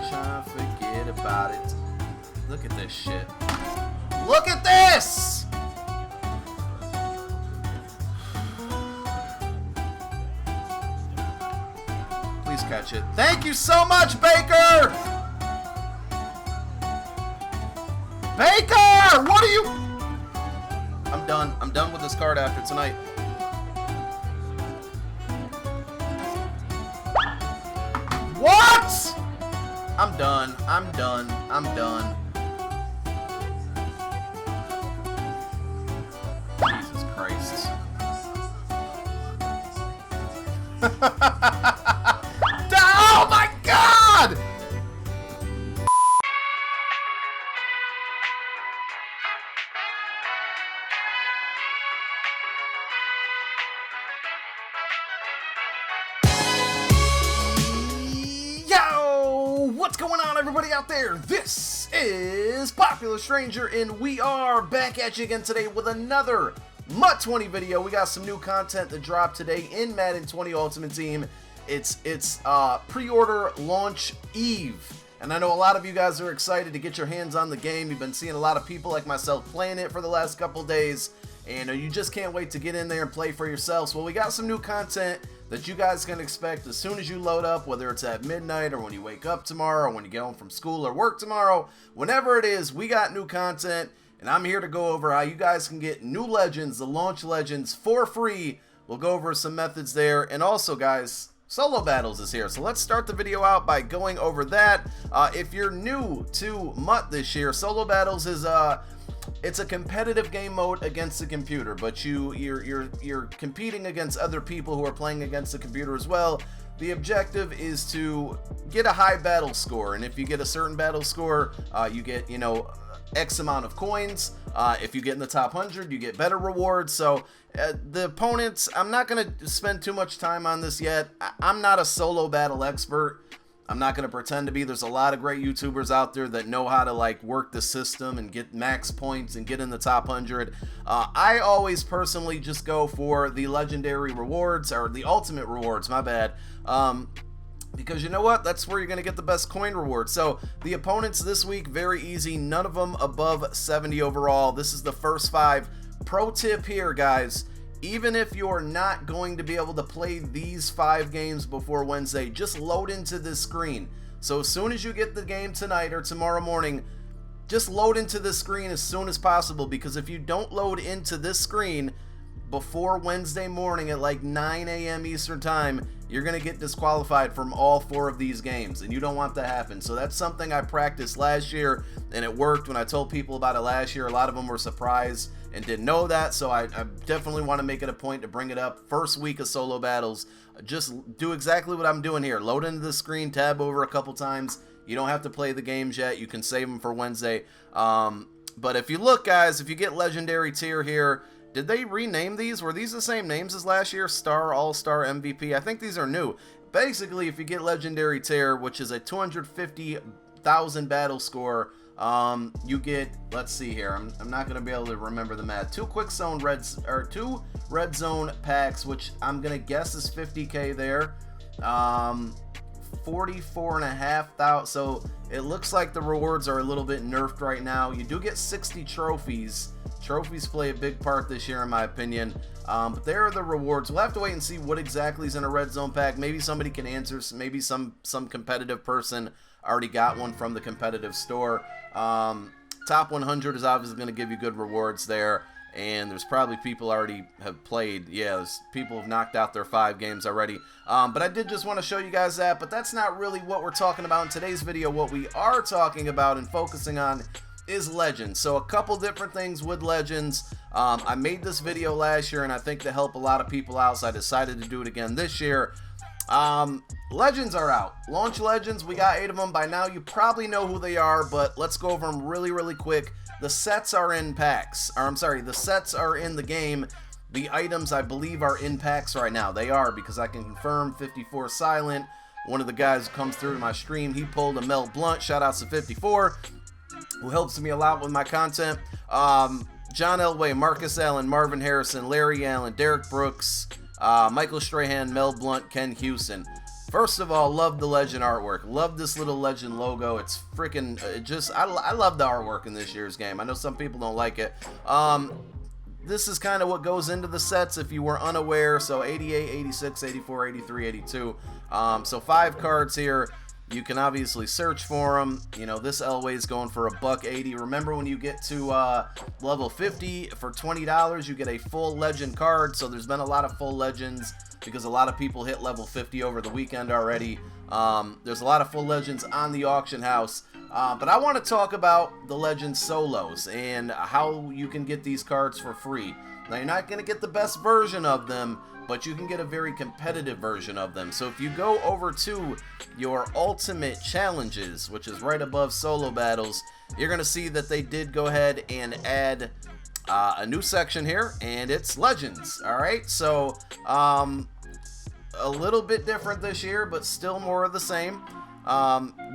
trying to forget about it. Look at this shit. Look at this! Please catch it. Thank you so much, Baker! Baker! What are you... I'm done. I'm done with this card after tonight. What? I'm done. I'm done. I'm done. Jesus Christ. Oh my God! What's going on, everybody out there? This is Popular Stranger, and we are back at you again today with another MUT 20 video. We got some new content that dropped today in Madden 20 Ultimate Team. It's pre-order launch eve, and I know a lot of you guys are excited to get your hands on the game. You've been seeing a lot of people like myself playing it for the last couple days, and you just can't wait to get in there and play for yourselves. Well, we got some new content that you guys can expect as soon as you load up, whether it's at midnight or when you wake up tomorrow or when you get home from school or work tomorrow. Whenever it is, we got new content, and I'm here to go over how you guys can get new legends, the launch legends, for free. We'll go over some methods there, and also, guys, Solo Battles is here, so let's start the video out by going over that. If you're new to MUT this year, Solo Battles is it's a competitive game mode against the computer, but you're competing against other people who are playing against the computer as well. The objective is to get a high battle score, and if you get a certain battle score, you get, you know, X amount of coins. If you get in the top 100, you get better rewards. So the opponents, I'm not going to spend too much time on this yet. I'm not a solo battle expert. I'm not going to pretend to be. There's a lot of great YouTubers out there that know how to like work the system and get max points and get in the top 100. I always personally just go for the legendary rewards, or the ultimate rewards, my bad. Because you know what? That's where you're going to get the best coin reward. So the opponents this week, very easy. None of them above 70 overall. This is the first 5. Pro tip here, guys. Even if you're not going to be able to play these 5 games before Wednesday, just load into this screen. So as soon as you get the game tonight or tomorrow morning, just load into this screen as soon as possible, because if you don't load into this screen before Wednesday morning at like 9 a.m. Eastern time, you're going to get disqualified from all 4 of these games, and you don't want that to happen. So that's something I practiced last year, and it worked. When I told people about it last year, a lot of them were surprised and didn't know that, so I definitely want to make it a point to bring it up. First week of Solo Battles, just do exactly what I'm doing here. Load into the screen, tab over a couple times. You don't have to play the games yet. You can save them for Wednesday. But if you look, guys, if you get Legendary Tier here, did they rename these? Were these the same names as last year? Star, All-Star, MVP? I think these are new. Basically, if you get Legendary Tier, which is a 250,000 battle score, you get, let's see here, I'm not going to be able to remember the math. 2 2 red zone packs, which I'm going to guess is 50k there. 44,500. So it looks like the rewards are a little bit nerfed right now. You do get 60 trophies. Trophies play a big part this year, in my opinion. But there are the rewards. We'll have to wait and see what exactly is in a red zone pack. Maybe somebody can answer. Maybe some competitive person already got one from the competitive store. Top 100 is obviously going to give you good rewards there. And there's probably people already have played. Yeah, there's people have knocked out their 5 games already. But I did just want to show you guys that. But that's not really what we're talking about in today's video. What we are talking about and focusing on is legends. So a couple different things with legends. I made this video last year, and I think to help a lot of people out, so I decided to do it again this year. Legends are out. Launch legends, we got 8 of them. By now you probably know who they are, but let's go over them really quick. The sets are in packs, or I'm sorry, the sets are in the game. The items, I believe, are in packs right now. They are, because I can confirm 54 Silent. One of the guys who comes through to my stream, he pulled a Mel Blunt. Shout outs to 54, who helps me a lot with my content. John Elway, Marcus Allen, Marvin Harrison, Larry Allen, Derek Brooks, Michael Strahan, Mel Blunt, Ken Houston. First of all, love the Legend artwork. Love this little Legend logo. It's freaking I love the artwork in this year's game. I know some people don't like it. This is kind of what goes into the sets if you were unaware. So 88, 86, 84, 83, 82. So 5 cards here. You can obviously search for them. You know, this Elway is going for $1.80. Remember, when you get to level 50 for $20, you get a full Legend card. So there's been a lot of full Legends because a lot of people hit level 50 over the weekend already. There's a lot of full Legends on the auction house. But I want to talk about the Legend solos and how you can get these cards for free. Now, you're not going to get the best version of them, but you can get a very competitive version of them. So if you go over to your Ultimate Challenges, which is right above Solo Battles, you're going to see that they did go ahead and add a new section here, and it's Legends. All right, so a little bit different this year, but still more of the same.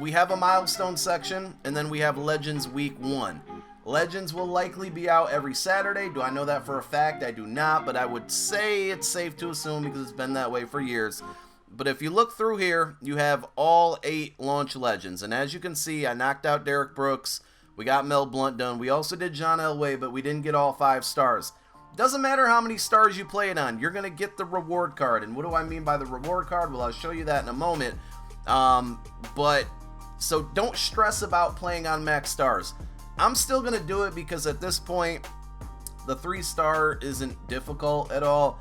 We have a milestone section, and then we have Legends Week 1. Legends will likely be out every Saturday. Do I know that for a fact? I do not, but I would say it's safe to assume because it's been that way for years. But if you look through here, you have all 8 launch Legends. And as you can see, I knocked out Derek Brooks. We got Mel Blount done. We also did John Elway, but we didn't get all 5 stars. Doesn't matter how many stars you play it on. You're going to get the reward card. And what do I mean by the reward card? Well, I'll show you that in a moment. So don't stress about playing on max stars. I'm still going to do it because at this point, the 3-star isn't difficult at all.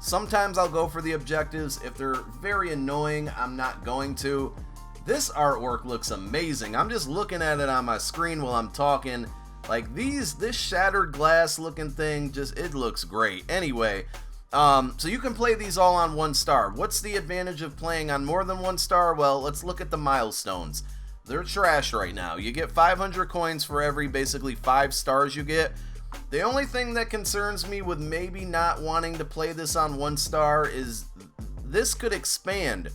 Sometimes I'll go for the objectives. If they're very annoying, I'm not going to. This artwork looks amazing. I'm just looking at it on my screen while I'm talking. Like this shattered glass looking thing, it looks great. Anyway, so you can play these all on 1 star. What's the advantage of playing on more than 1 star? Well, let's look at the milestones. They're trash right now. You get 500 coins for every basically 5 stars you get. The only thing that concerns me with maybe not wanting to play this on 1 star is this could expand.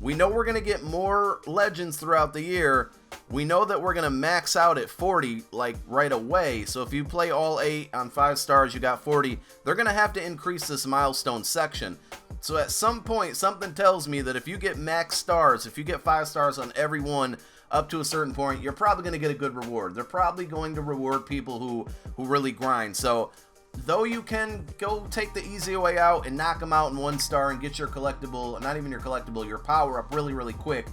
We know we're going to get more Legends throughout the year. We know that we're going to max out at 40 like right away. So if you play all 8 on 5 stars, you got 40. They're going to have to increase this milestone section. So at some point, something tells me that if you get max stars, if you get 5 stars on every one up to a certain point, you're probably going to get a good reward. They're probably going to reward people who really grind. So though you can go take the easy way out and knock them out in 1 star and get your collectible, not even your collectible, your power up really, really quick,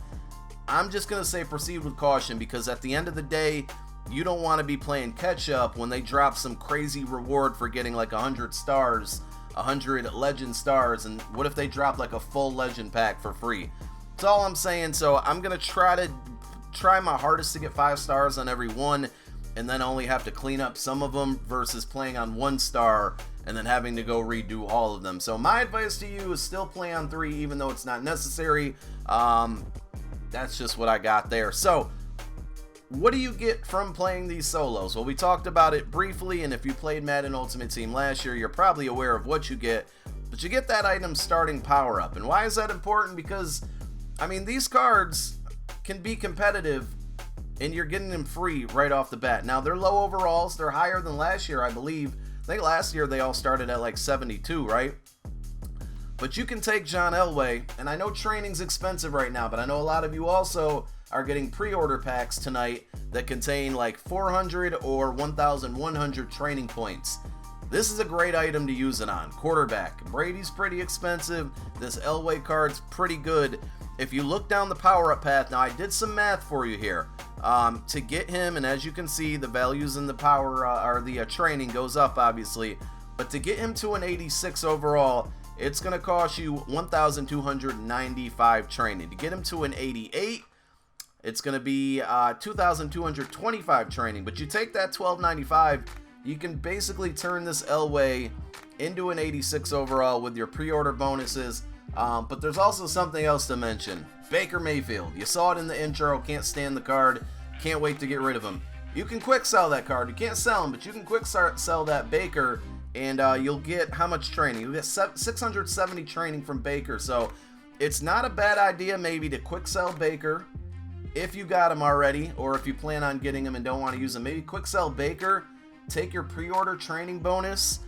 I'm just going to say proceed with caution, because at the end of the day, you don't want to be playing catch up when they drop some crazy reward for getting like 100 stars, 100 Legend stars, and what if they drop like a full Legend pack for free? That's all I'm saying. So I'm going to try my hardest to get 5 stars on every one, and then only have to clean up some of them versus playing on 1 star and then having to go redo all of them. So my advice to you is still play on 3, even though it's not necessary. That's just what I got there. So what do you get from playing these solos? Well, we talked about it briefly, and if you played Madden Ultimate Team last year, you're probably aware of what you get. But you get that item starting power up. And why is that important? Because, I mean, these cards can be competitive, and you're getting them free right off the bat. Now, they're low overalls. They're higher than last year, I believe. I think last year they all started at like 72, right? But you can take John Elway, and I know training's expensive right now, but I know a lot of you also are getting pre-order packs tonight that contain like 400 or 1,100 training points. This is a great item to use it on. Quarterback. Brady's pretty expensive. This Elway card's pretty good. If you look down the power-up path, now I did some math for you here. To get him, and as you can see, the values in the power, or the training goes up, obviously. But to get him to an 86 overall, it's going to cost you 1,295 training. To get him to an 88, it's going to be 2,225 training. But you take that 1,295, you can basically turn this Elway into an 86 overall with your pre-order bonuses. But there's also something else to mention. Baker Mayfield. You saw it in the intro. Can't stand the card. Can't wait to get rid of him. You can quick sell that card. You can't sell him, but you can quick sell that Baker, and you'll get how much training? You'll get 670 training from Baker. So it's not a bad idea maybe to quick sell Baker if you got him already, or if you plan on getting him and don't want to use him. Maybe quick sell Baker, take your pre-order training bonus,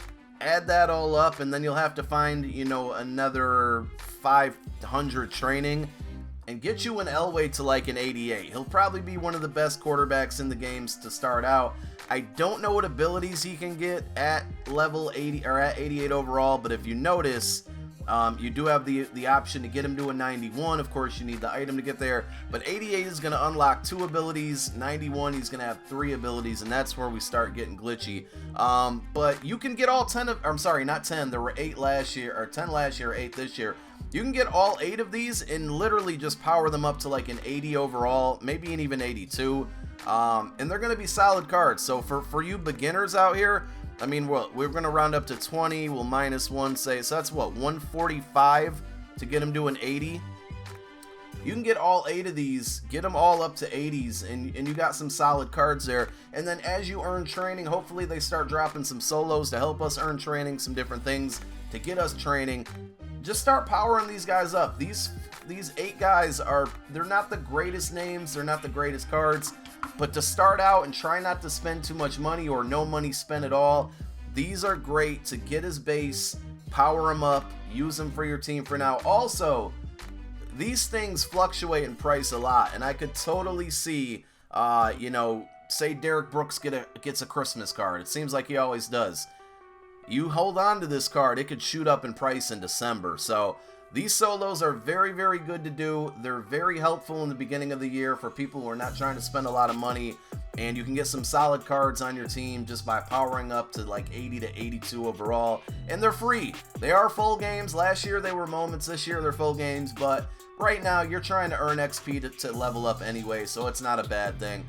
add that all up, and then you'll have to find, you know, another 500 training and get you an Elway to like an 88. He'll probably be one of the best quarterbacks in the games to start out. I don't know what abilities he can get at level 80 or at 88 overall, but if you notice, you do have the option to get him to a 91. Of course, you need the item to get there, but 88 is going to unlock 2 abilities. 91, he's going to have 3 abilities, and that's where we start getting glitchy. But you can get all 10 of, I'm sorry, not 10. There were 8 last year, or 10 last year, 8 this year. You can get all 8 of these and literally just power them up to like an 80 overall, maybe an even 82. And they're going to be solid cards. So for you beginners out here, I mean, well, we're going to round up to 20. We'll minus 1, say. So that's what, 145 to get them to an 80. You can get all 8 of these, get them all up to 80s, and you got some solid cards there. And then as you earn training, hopefully they start dropping some solos to help us earn training, some different things to get us training. Just start powering these guys up. These 8 guys they're not the greatest names, they're not the greatest cards, but to start out and try not to spend too much money or no money spent at all, these are great to get his base, power him up, use them for your team for now. Also, these things fluctuate in price a lot, and I could totally see, you know, say Derek Brooks gets a Christmas card. It seems like he always does. You hold on to this card, it could shoot up in price in December. So these solos are very, very good to do. They're very helpful in the beginning of the year for people who are not trying to spend a lot of money, and you can get some solid cards on your team just by powering up to like 80 to 82 overall, and they're free. They are full games. Last year they were moments, this year they're full games, but right now you're trying to earn XP to level up anyway, so it's not a bad thing.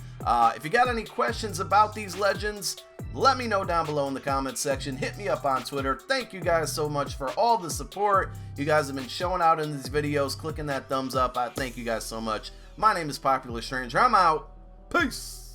If you got any questions about these legends, let me know down below in the comments section. Hit me up on Twitter. Thank you guys so much for all the support you guys have been showing out in these videos, clicking that thumbs up. I thank you guys so much. My name is Popular Stranger. I'm out. Peace.